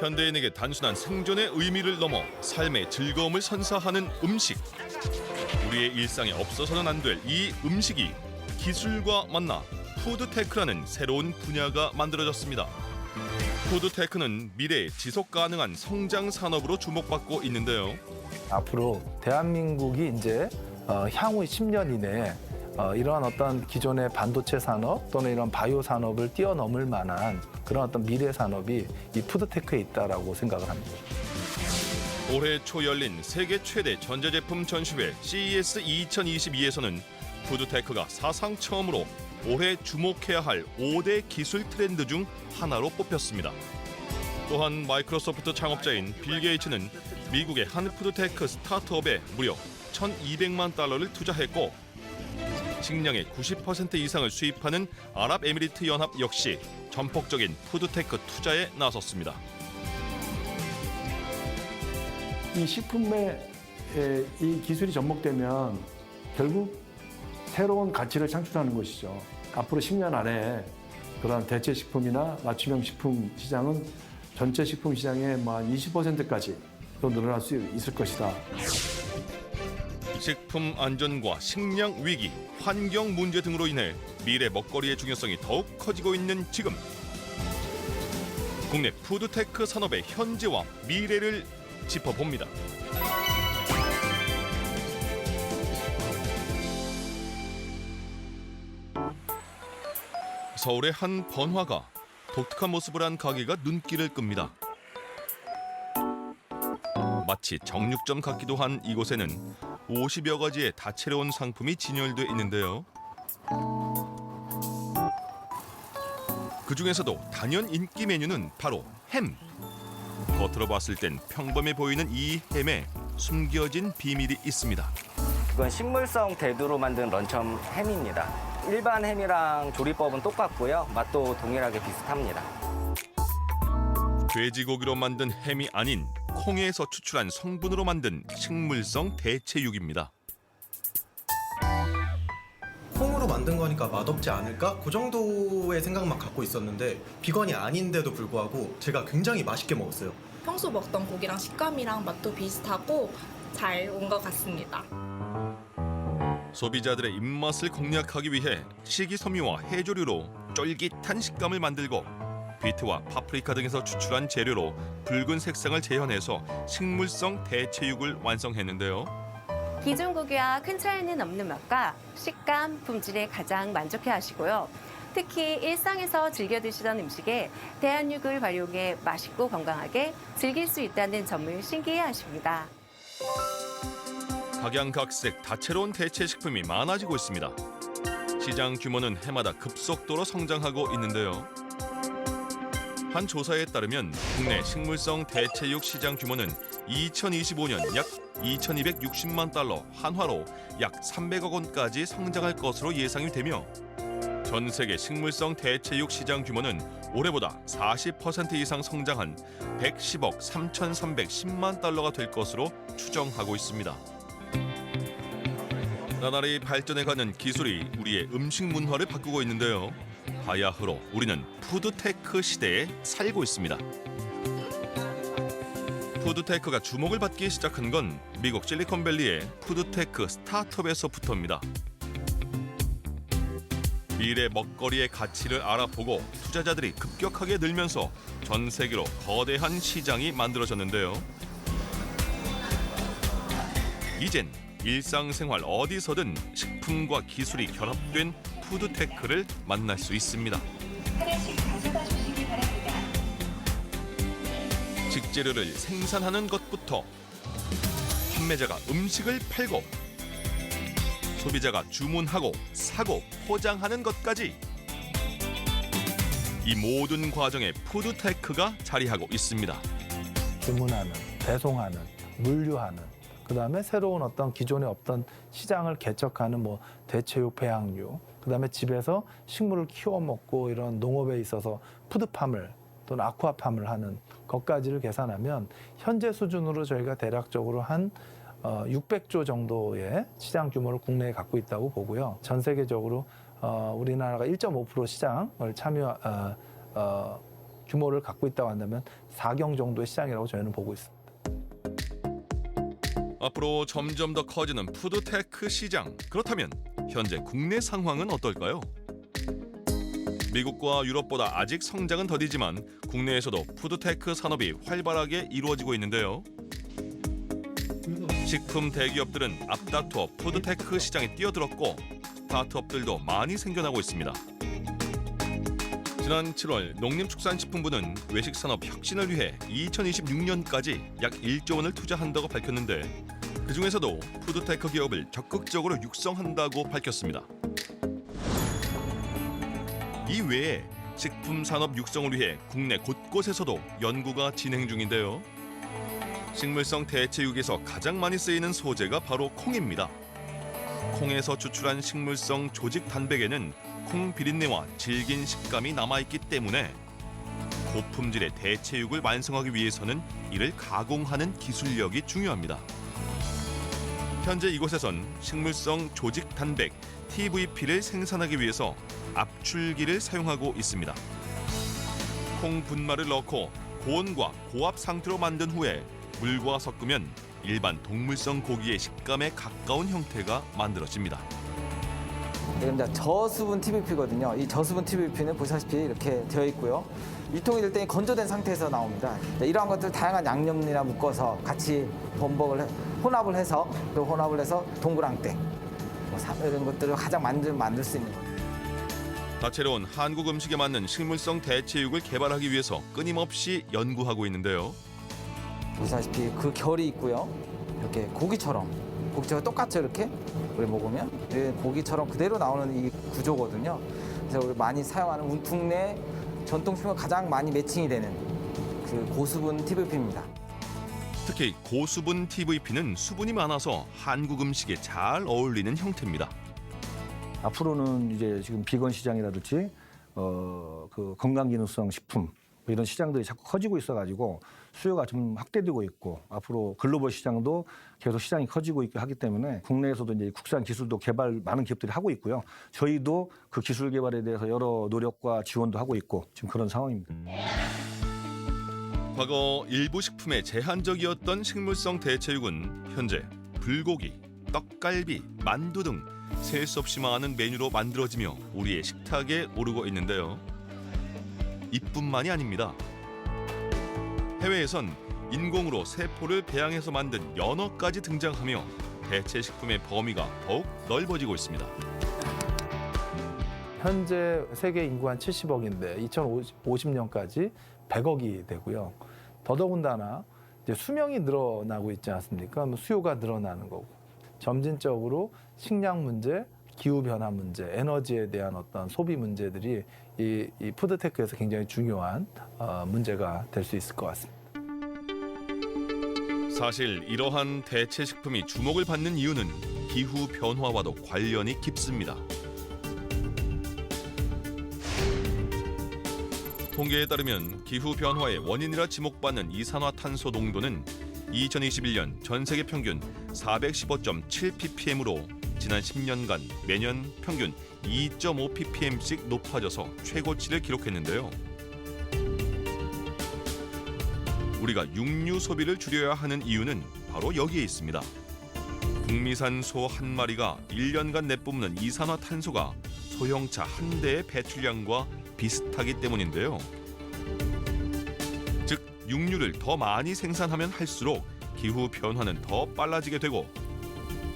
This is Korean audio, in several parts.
현대인에게 단순한 생존의 의미를 넘어 삶의 즐거움을 선사하는 음식. 우리의 일상에 없어서는 안 될 이 음식이 기술과 만나 푸드테크라는 새로운 분야가 만들어졌습니다. 푸드테크는 미래의 지속 가능한 성장 산업으로 주목받고 있는데요. 앞으로 대한민국이 이제 향후 10년 이내에 이러한 어떤 기존의 반도체 산업 또는 이런 바이오 산업을 뛰어넘을 만한 그런 어떤 미래 산업이 이 푸드테크에 있다라고 생각을 합니다. 올해 초 열린 세계 최대 전자제품 전시회 CES 2022에서는 푸드테크가 사상 처음으로 올해 주목해야 할 5대 기술 트렌드 중 하나로 뽑혔습니다. 또한 마이크로소프트 창업자인 빌 게이츠는 미국의 한 푸드테크 스타트업에 무려 1,200만 달러를 투자했고 식량의 90% 이상을 수입하는 아랍에미리트 연합 역시 전폭적인 푸드테크 투자에 나섰습니다. 이 식품에 이 기술이 접목되면 결국 새로운 가치를 창출하는 것이죠. 앞으로 10년 안에 그런 대체 식품이나 맞춤형 식품 시장은 전체 식품 시장의 한 20%까지 또 늘어날 수 있을 것이다. 식품 안전과 식량 위기, 환경 문제 등으로 인해 미래 먹거리의 중요성이 더욱 커지고 있는 지금. 국내 푸드테크 산업의 현재와 미래를 짚어봅니다. 서울의 한 번화가, 독특한 모습을 한 가게가 눈길을 끕니다. 마치 정육점 같기도 한 이곳에는 50여 가지의 다채로운 상품이 진열돼 있는데요. 그중에서도 단연 인기 메뉴는 바로 햄. 겉으로 봤을 땐 평범해 보이는 이 햄에 숨겨진 비밀이 있습니다. 이건 식물성 대두로 만든 런첨 햄입니다. 일반 햄이랑 조리법은 똑같고요. 맛도 동일하게 비슷합니다. 돼지고기로 만든 햄이 아닌 콩에서 추출한 성분으로 만든 식물성 대체육입니다. 콩으로 만든 거니까 맛없지 않을까? 그 정도의 생각만 갖고 있었는데 비건이 아닌데도 불구하고 제가 굉장히 맛있게 먹었어요. 평소 먹던 고기랑 식감이랑 맛도 비슷하고 잘 온 것 같습니다. 소비자들의 입맛을 공략하기 위해 식이섬유와 해조류로 쫄깃한 식감을 만들고 비트와 파프리카 등에서 추출한 재료로 붉은 색상을 재현해서 식물성 대체육을 완성했는데요. 기존 고기와 큰 차이는 없는 맛과 식감, 품질에 가장 만족해 하시고요. 특히 일상에서 즐겨 드시던 음식에 대한육을 활용해 맛있고 건강하게 즐길 수 있다는 점을 신기해 하십니다. 각양각색 다채로운 대체 식품이 많아지고 있습니다. 시장 규모는 해마다 급속도로 성장하고 있는데요. 한 조사에 따르면 국내 식물성 대체육 시장 규모는 2025년 약 2,260만 달러, 한화로 약 300억 원까지 성장할 것으로 예상이 되며 전 세계 식물성 대체육 시장 규모는 올해보다 40% 이상 성장한 110억 3,310만 달러가 될 것으로 추정하고 있습니다. 나날이 발전해가는 기술이 우리의 음식 문화를 바꾸고 있는데요. 바야흐로 우리는 푸드테크 시대에 살고 있습니다. 푸드테크가 주목을 받기 시작한 건 미국 실리콘밸리의 푸드테크 스타트업에서부터입니다. 미래 먹거리의 가치를 알아보고 투자자들이 급격하게 늘면서 전 세계로 거대한 시장이 만들어졌는데요. 이젠 일상생활 어디서든 식품과 기술이 결합된 푸드테크를 만날 수 있습니다. 식재료를 생산하는 것부터 판매자가 음식을 팔고 소비자가 주문하고 사고 포장하는 것까지 이 모든 과정에 푸드테크가 자리하고 있습니다. 주문하는, 배송하는, 물류하는, 그다음에 새로운 어떤 기존에 없던 시장을 개척하는 대체육, 배양육, 그다음에 집에서 식물을 키워 먹고 이런 농업에 있어서 푸드팜을 또는 아쿠아팜을 하는 것까지를 계산하면 현재 수준으로 저희가 대략적으로 한 600조 정도의 시장 규모를 국내에 갖고 있다고 보고요. 전 세계적으로 우리나라가 1.5% 시장을 규모를 갖고 있다고 한다면 4경 정도의 시장이라고 저희는 보고 있습니다. 앞으로 점점 더 커지는 푸드테크 시장. 그렇다면 현재 국내 상황은 어떨까요? 미국과 유럽보다 아직 성장은 더디지만 국내에서도 푸드테크 산업이 활발하게 이루어지고 있는데요. 식품 대기업들은 앞다투어 푸드테크 시장에 뛰어들었고 스타트업들도 많이 생겨나고 있습니다. 지난 7월 농림축산식품부는 외식산업 혁신을 위해 2026년까지 약 1조 원을 투자한다고 밝혔는데 그중에서도 푸드테크 기업을 적극적으로 육성한다고 밝혔습니다. 이 외에 식품 산업 육성을 위해 국내 곳곳에서도 연구가 진행 중인데요. 식물성 대체육에서 가장 많이 쓰이는 소재가 바로 콩입니다. 콩에서 추출한 식물성 조직 단백에는 콩 비린내와 질긴 식감이 남아있기 때문에 고품질의 대체육을 완성하기 위해서는 이를 가공하는 기술력이 중요합니다. 현재 이곳에선 식물성 조직 단백 TVP를 생산하기 위해서 압출기를 사용하고 있습니다. 콩 분말을 넣고 고온과 고압 상태로 만든 후에 물과 섞으면 일반 동물성 고기의 식감에 가까운 형태가 만들어집니다. 지금 이제 저수분 TVP거든요. 이 저수분 TVP는 보시다시피 이렇게 되어 있고요. 유통이 될 때 건조된 상태에서 나옵니다. 이러한 것들 다양한 양념이나 묶어서 같이 혼합을 해서 동그랑땡 이런 것들을 가장 만들 수 있는 거예요. 다채로운 한국 음식에 맞는 식물성 대체육을 개발하기 위해서 끊임없이 연구하고 있는데요. 보시다시피 그 결이 있고요. 이렇게 고기처럼 똑같죠 이렇게 우리 먹으면 고기처럼 그대로 나오는 이 구조거든요. 그래서 우리 많이 사용하는 국내 전통식품과 가장 많이 매칭이 되는 그 고수분 TVP입니다. 특히 고수분 TVP는 수분이 많아서 한국 음식에 잘 어울리는 형태입니다. 앞으로는 이제 지금 비건 시장이라든지 그 건강기능성 식품 이런 시장들이 자꾸 커지고 있어가지고 수요가 좀 확대되고 있고 앞으로 글로벌 시장도 계속 시장이 커지고 있고 하기 때문에 국내에서도 이제 국산 기술도 개발 많은 기업들이 하고 있고요. 저희도 그 기술 개발에 대해서 여러 노력과 지원도 하고 있고 지금 그런 상황입니다. 과거 일부 식품에 제한적이었던 식물성 대체육은 현재 불고기, 떡갈비, 만두 등 셀 수 없이 많은 메뉴로 만들어지며 우리의 식탁에 오르고 있는데요. 이뿐만이 아닙니다. 해외에선 인공으로 세포를 배양해서 만든 연어까지 등장하며 대체 식품의 범위가 더욱 넓어지고 있습니다. 현재 세계 인구 한 70억인데 2050년까지 100억이 되고요. 더더군다나 이제 수명이 늘어나고 있지 않습니까? 수요가 늘어나는 거고 점진적으로 식량 문제, 기후 변화 문제, 에너지에 대한 어떤 소비 문제들이 이 푸드테크에서 굉장히 중요한 문제가 될 수 있을 것 같습니다. 사실 이러한 대체 식품이 주목을 받는 이유는 기후 변화와도 관련이 깊습니다. 통계에 따르면 기후 변화의 원인이라 지목받는 이산화탄소 농도는 2021년 전 세계 평균 415.7ppm으로 지난 10년간 매년 평균 2.5ppm씩 높아져서 최고치를 기록했는데요. 우리가 육류 소비를 줄여야 하는 이유는 바로 여기에 있습니다. 북미산 소 한 마리가 1년간 내뿜는 이산화탄소가 소형차 한 대의 배출량과 비슷하기 때문인데요. 즉 육류를 더 많이 생산하면 할수록 기후 변화는 더 빨라지게 되고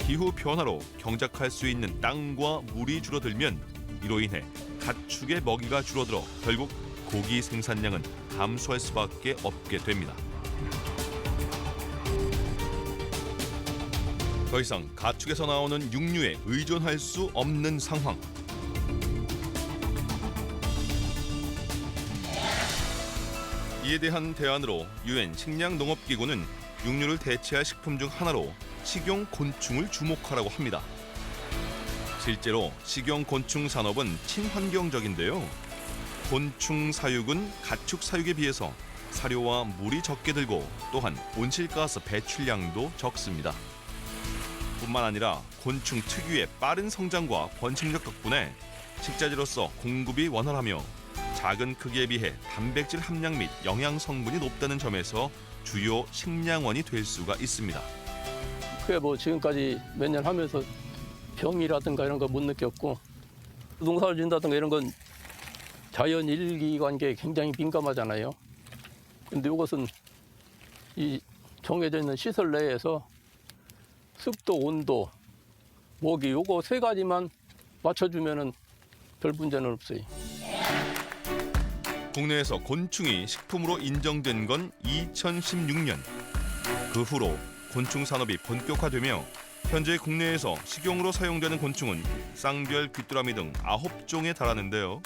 기후 변화로 경작할 수 있는 땅과 물이 줄어들면 이로 인해 가축의 먹이가 줄어들어 결국 고기 생산량은 감소할 수밖에 없게 됩니다. 더 이상 가축에서 나오는 육류에 의존할 수 없는 상황. 이에 대한 대안으로 유엔 식량농업기구는 육류를 대체할 식품 중 하나로 식용 곤충을 주목하라고 합니다. 실제로 식용 곤충 산업은 친환경적인데요. 곤충 사육은 가축 사육에 비해서 사료와 물이 적게 들고 또한 온실가스 배출량도 적습니다. 뿐만 아니라 곤충 특유의 빠른 성장과 번식력 덕분에 식자재로서 공급이 원활하며 작은 크기에 비해 단백질 함량 및 영양 성분이 높다는 점에서 주요 식량원이 될 수가 있습니다. 그게 뭐 지금까지 몇 년 하면서 병이라든가 이런 거 못 느꼈고 농사를 짓는다든가 이런 건 자연 일기관계에 굉장히 민감하잖아요. 근데 이것은 이 정해져 있는 시설 내에서 습도, 온도, 모기 요거 세 가지만 맞춰주면은 별 문제는 없어요. 국내에서 곤충이 식품으로 인정된 건 2016년. 그 후로 곤충 산업이 본격화되며 현재 국내에서 식용으로 사용되는 곤충은 쌍별 귀뚜라미 등 9종에 달하는데요.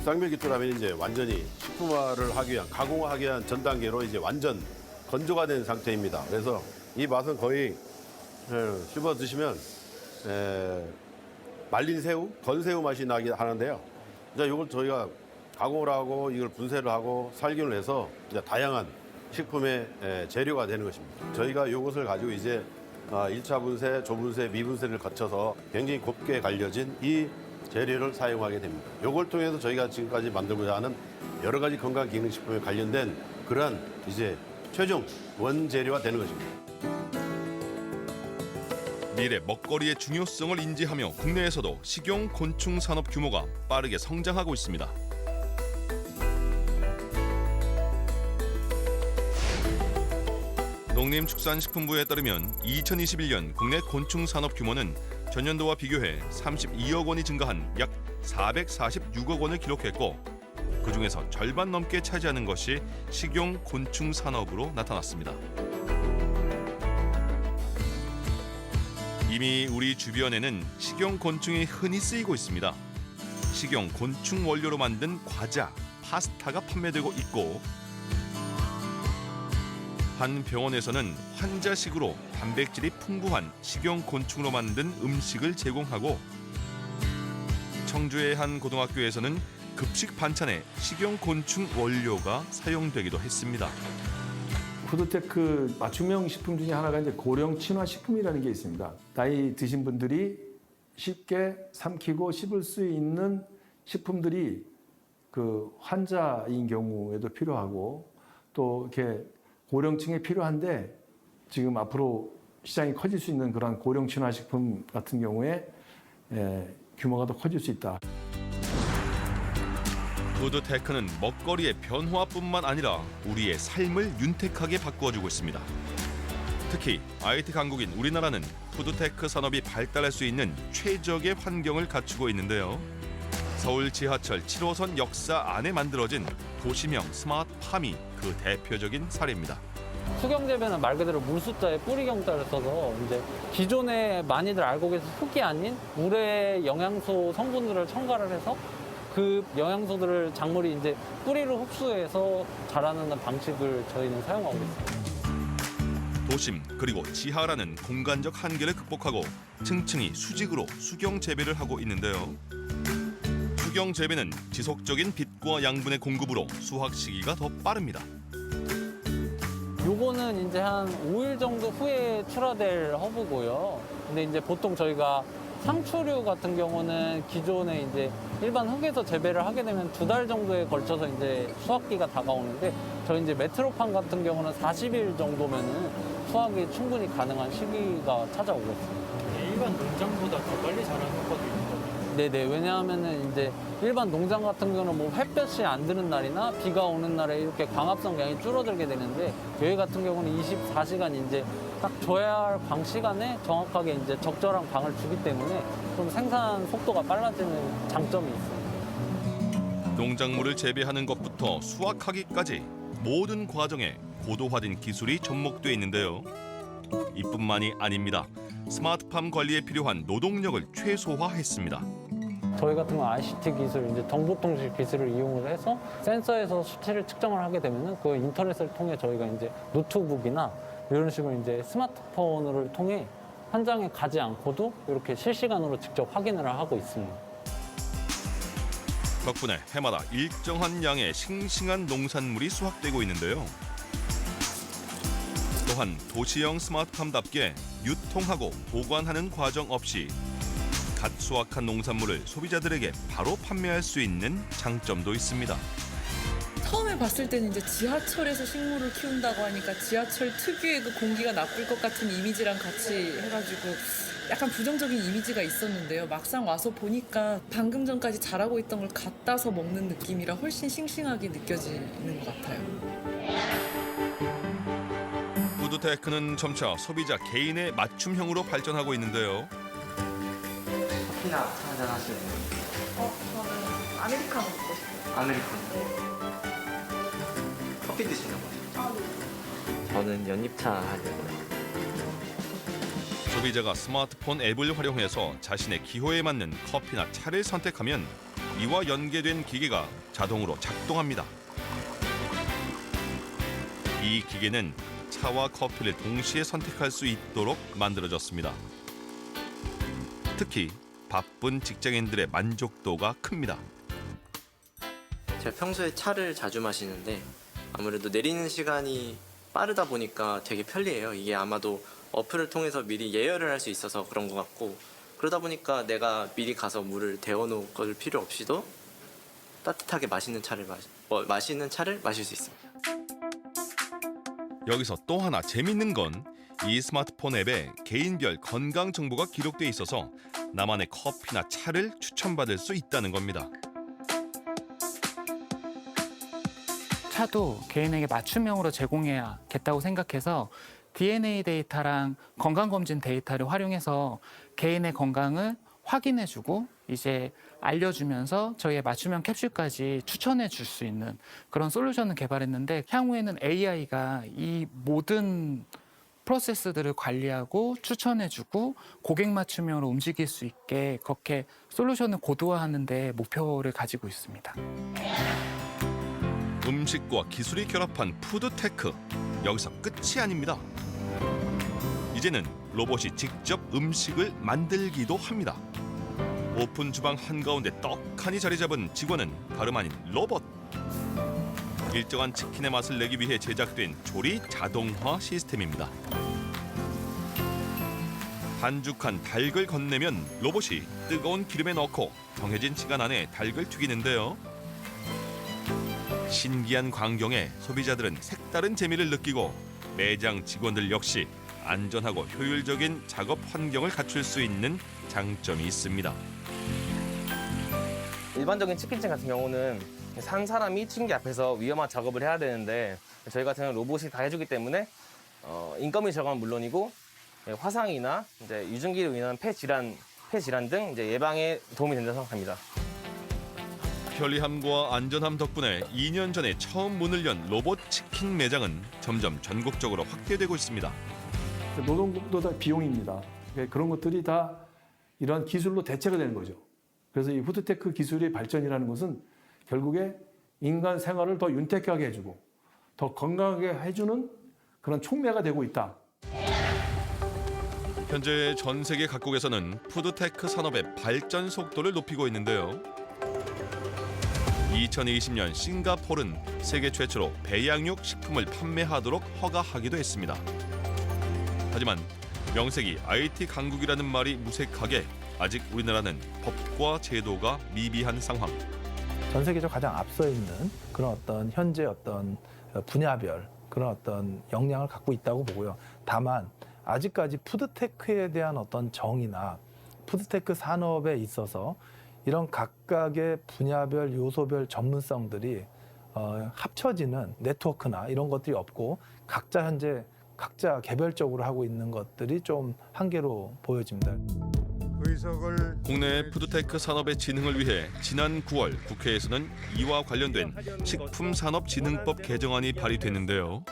쌍별 귀뚜라미는 이제 완전히 식품화를 하기 위한, 가공하기 위한 전 단계로 이제 완전 건조가 된 상태입니다. 그래서 이 맛은 거의 씹어 드시면 말린 새우, 건새우 맛이 나긴 하는데요. 이제 이걸 저희가 가공을 하고 이걸 분쇄를 하고 살균을 해서 이제 다양한 식품의 재료가 되는 것입니다. 저희가 이것을 가지고 이제 1차 분쇄, 조분쇄, 미분쇄를 거쳐서 굉장히 곱게 갈려진 이 재료를 사용하게 됩니다. 이걸 통해서 저희가 지금까지 만들고자 하는 여러 가지 건강기능식품에 관련된 그러한 이제 최종 원재료가 되는 것입니다. 미래 먹거리의 중요성을 인지하며 국내에서도 식용 곤충 산업 규모가 빠르게 성장하고 있습니다. 농림축산식품부에 따르면 2021년 국내 곤충 산업 규모는 전년도와 비교해 32억 원이 증가한 약 446억 원을 기록했고 그중에서 절반 넘게 차지하는 것이 식용 곤충 산업으로 나타났습니다. 이미 우리 주변에는 식용 곤충이 흔히 쓰이고 있습니다. 식용 곤충 원료로 만든 과자, 파스타가 판매되고 있고 한 병원에서는 환자식으로 단백질이 풍부한 식용 곤충으로 만든 음식을 제공하고 청주의 한 고등학교에서는 급식 반찬에 식용 곤충 원료가 사용되기도 했습니다. 푸드테크 맞춤형 식품 중에 하나가 이제 고령 친화 식품이라는 게 있습니다. 나이 드신 분들이 쉽게 삼키고 씹을 수 있는 식품들이 그 환자인 경우에도 필요하고 또 이렇게 고령층에 필요한데 지금 앞으로 시장이 커질 수 있는 그런 고령 친화 식품 같은 경우에 규모가 더 커질 수 있다. 푸드테크는 먹거리의 변화뿐만 아니라 우리의 삶을 윤택하게 바꾸어주고 있습니다. 특히 IT 강국인 우리나라는 푸드테크 산업이 발달할 수 있는 최적의 환경을 갖추고 있는데요. 서울 지하철 7호선 역사 안에 만들어진 도시명 스마트팜이 그 대표적인 사례입니다. 수경재배는 말 그대로 물숫자에 뿌리경자를 써서 이제 기존에 많이들 알고 계신 흙이 아닌 물의 영양소 성분들을 첨가를 해서 그 영양소들을 작물이 이제 뿌리로 흡수해서 자라는 방식을 저희는 사용하고 있습니다. 도심 그리고 지하라는 공간적 한계를 극복하고 층층이 수직으로 수경 재배를 하고 있는데요. 수경 재배는 지속적인 빛과 양분의 공급으로 수확 시기가 더 빠릅니다. 요거는 이제 한 5일 정도 후에 출하될 허브고요. 근데 이제 보통 저희가 상추류 같은 경우는 기존에 이제 일반 흙에서 재배를 하게 되면 2달 정도에 걸쳐서 이제 수확기가 다가오는데 저희 이제 메트로팜 같은 경우는 40일 정도면은 수확이 충분히 가능한 시기가 찾아오고 있습니다. 일반 농장보다 더 빨리 자라는 효과도 있는 거죠? 네네. 왜냐하면은 이제 일반 농장 같은 경우는 뭐 햇볕이 안 드는 날이나 비가 오는 날에 이렇게 광합성 양이 줄어들게 되는데 여기 같은 경우는 24시간 이제 딱 줘야 할 광 시간에 정확하게 이제 적절한 광을 주기 때문에 좀 생산 속도가 빨라지는 장점이 있습니다. 농작물을 재배하는 것부터 수확하기까지 모든 과정에 고도화된 기술이 접목돼 있는데요. 이뿐만이 아닙니다. 스마트팜 관리에 필요한 노동력을 최소화했습니다. 저희 같은 건 ICT 기술, 이제 정보통신 기술을 이용을 해서 센서에서 수치를 측정을 하게 되면은 그 인터넷을 통해 저희가 이제 노트북이나 이런 식으로 이제 스마트폰을 통해 현장에 가지 않고도 이렇게 실시간으로 직접 확인을 하고 있습니다. 덕분에 해마다 일정한 양의 싱싱한 농산물이 수확되고 있는데요. 또한 도시형 스마트팜답게 유통하고 보관하는 과정 없이 갓 수확한 농산물을 소비자들에게 바로 판매할 수 있는 장점도 있습니다. 처음에 봤을 때는 이제 지하철에서 식물을 키운다고 하니까 지하철 특유의 그 공기가 나쁠 것 같은 이미지랑 같이 해가지고 약간 부정적인 이미지가 있었는데요. 막상 와서 보니까 방금 전까지 자라고 있던 걸 갖다서 먹는 느낌이라 훨씬 싱싱하게 느껴지는 것 같아요. 푸드테크는 점차 소비자 개인의 맞춤형으로 발전하고 있는데요. 커피나 한잔 하실래요? 저는 아메리카노 먹고 싶어요. 아메리카노. 커피 드시는 거죠? 저는 연잎차 하려고요. 소비자가 스마트폰 앱을 활용해서 자신의 기호에 맞는 커피나 차를 선택하면 이와 연계된 기계가 자동으로 작동합니다. 이 기계는 차와 커피를 동시에 선택할 수 있도록 만들어졌습니다. 특히 바쁜 직장인들의 만족도가 큽니다. 제가 평소에 차를 자주 마시는데 아무래도 내리는 시간이 빠르다 보니까 되게 편리해요. 이게 아마도 어플을 통해서 미리 예열을 할 수 있어서 그런 것 같고, 그러다 보니까 내가 미리 가서 물을 데워놓을 필요 없이도 따뜻하게 맛있는 차를 마실 수 있습니다. 여기서 또 하나 재밌는 건 이 스마트폰 앱에 개인별 건강 정보가 기록돼 있어서 나만의 커피나 차를 추천받을 수 있다는 겁니다. 차도 개인에게 맞춤형으로 제공해야겠다고 생각해서 DNA 데이터랑 건강검진 데이터를 활용해서 개인의 건강을 확인해주고 이제 알려주면서 저희의 맞춤형 캡슐까지 추천해 줄 수 있는 그런 솔루션을 개발했는데, 향후에는 AI가 이 모든 프로세스들을 관리하고 추천해주고 고객 맞춤형으로 움직일 수 있게 그렇게 솔루션을 고도화하는 데 목표를 가지고 있습니다. 음식과 기술이 결합한 푸드테크, 여기서 끝이 아닙니다. 이제는 로봇이 직접 음식을 만들기도 합니다. 오픈 주방 한가운데 떡하니 자리 잡은 직원은 다름 아닌 로봇. 일정한 치킨의 맛을 내기 위해 제작된 조리 자동화 시스템입니다. 반죽한 닭을 건네면 로봇이 뜨거운 기름에 넣고 정해진 시간 안에 닭을 튀기는데요. 신기한 광경에 소비자들은 색다른 재미를 느끼고 매장 직원들 역시 안전하고 효율적인 작업 환경을 갖출 수 있는 장점이 있습니다. 일반적인 치킨집 같은 경우는 산 사람이 튀김기 앞에서 위험한 작업을 해야 되는데, 저희 같은 경우는 로봇이 다 해주기 때문에 인건비 절감은 물론이고 화상이나 이제 유증기로 인한 폐 질환 등 이제 예방에 도움이 된다고 생각합니다. 편리함과 안전함 덕분에 2년 전에 처음 문을 연 로봇 치킨 매장은 점점 전국적으로 확대되고 있습니다. 노동도 다 비용입니다. 그런 것들이 다 이런 기술로 대체가 되는 거죠. 그래서 이 푸드테크 기술의 발전이라는 것은 결국에 인간 생활을 더 윤택하게 해주고 더 건강하게 해주는 그런 촉매가 되고 있다. 현재 전 세계 각국에서는 푸드테크 산업의 발전 속도를 높이고 있는데요. 2020년 싱가포르는 세계 최초로 배양육 식품을 판매하도록 허가하기도 했습니다. 하지만 명색이 IT 강국이라는 말이 무색하게 아직 우리나라는 법과 제도가 미비한 상황. 전 세계적으로 가장 앞서 있는 그런 어떤 현재 어떤 분야별 그런 어떤 역량을 갖고 있다고 보고요. 다만 아직까지 푸드테크에 대한 어떤 정의나 푸드테크 산업에 있어서 이런 각각의 분야별 요소별 전문성들이 합쳐지는 네트워크나 이런 것들이 없고 각자 개별적으로 하고 있는 것들이 좀 한계로 보여집니다. 국내 푸드테크 산업의 진흥을 위해 지난 9월 국회에서는 이와 관련된 식품산업진흥법 개정안이 발의됐는데요.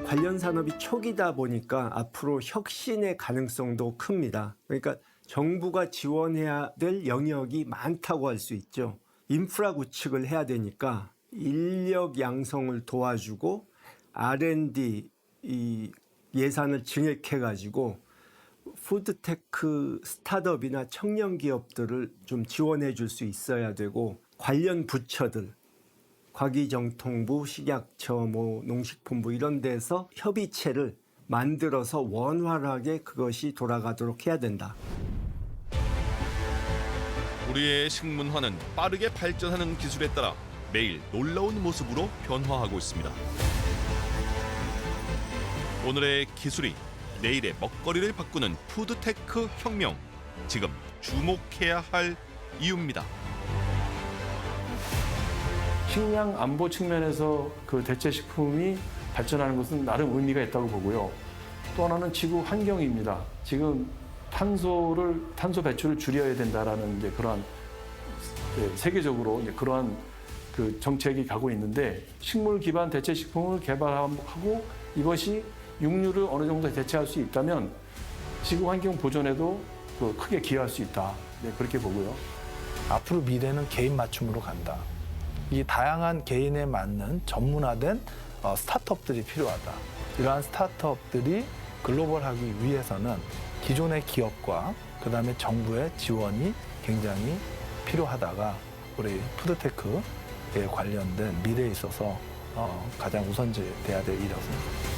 관련 산업이 초기다 보니까 앞으로 혁신의 가능성도 큽니다. 그러니까 정부가 지원해야 될 영역이 많다고 할 수 있죠. 인프라 구축을 해야 되니까 인력 양성을 도와주고 R&D 예산을 증액해가지고 푸드테크 스타트업이나 청년 기업들을 좀 지원해 줄 수 있어야 되고, 관련 부처들, 과기정통부, 식약처, 농식품부 이런 데서 협의체를 만들어서 원활하게 그것이 돌아가도록 해야 된다. 우리의 식문화는 빠르게 발전하는 기술에 따라 매일 놀라운 모습으로 변화하고 있습니다. 오늘의 기술이 내일의 먹거리를 바꾸는 푸드테크 혁명, 지금 주목해야 할 이유입니다. 식량 안보 측면에서 그 대체 식품이 발전하는 것은 나름 의미가 있다고 보고요. 또 하나는 지구 환경입니다. 지금 탄소 배출을 줄여야 된다라는 이제 그러한 세계적으로 이제 그러한 그 정책이 가고 있는데, 식물 기반 대체 식품을 개발하고 이것이 육류를 어느 정도 대체할 수 있다면 지구 환경 보존에도 크게 기여할 수 있다. 네, 그렇게 보고요. 앞으로 미래는 개인 맞춤으로 간다. 이 다양한 개인에 맞는 전문화된 스타트업들이 필요하다. 이러한 스타트업들이 글로벌하기 위해서는 기존의 기업과 그다음에 정부의 지원이 굉장히 필요하다가 우리 푸드테크에 관련된 미래에 있어서 가장 우선돼야 될 일이라고 생각합니다.